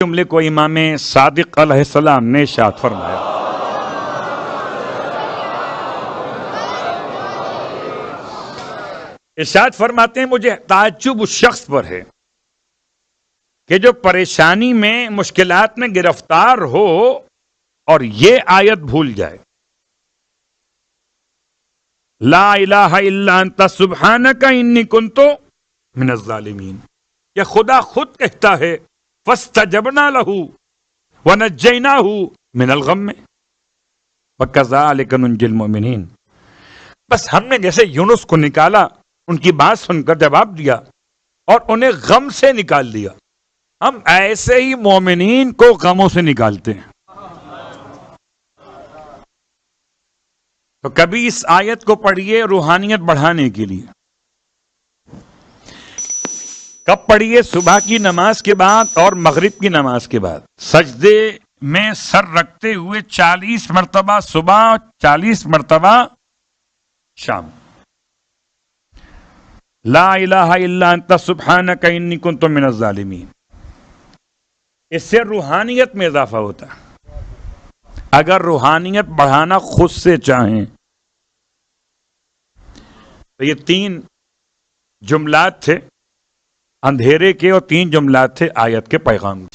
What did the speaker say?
جملے کو امام صادق علیہ السلام نے ارشاد فرمایا، ارشاد فرماتے ہیں مجھے تعجب اس شخص پر ہے کہ جو پریشانی میں مشکلات میں گرفتار ہو اور یہ آیت بھول جائے، لا الہ الا انت سبحانک انی کنت من الظالمین، یہ خدا خود کہتا ہے فاستجبنا لہ ونجیناہ من الغم وکذالک ننجی المؤمنین۔ بس ہم نے جیسے یونس کو نکالا، ان کی بات سن کر جواب دیا اور انہیں غم سے نکال دیا، ہم ایسے ہی مومنین کو غموں سے نکالتے ہیں۔ تو کبھی اس آیت کو پڑھیے روحانیت بڑھانے کے لیے، کب پڑھیے؟ صبح کی نماز کے بعد اور مغرب کی نماز کے بعد، سجدے میں سر رکھتے ہوئے 40 مرتبہ صبح، 40 مرتبہ شام، لا الہ الا انت سبحانک انی کنت من الظالمین۔ اس سے روحانیت میں اضافہ ہوتا ہے۔ اگر روحانیت بڑھانا خود سے چاہیں تو یہ 3 جملات تھے اندھیرے کے اور 3 جملات تھے آیت کے پیغام کے۔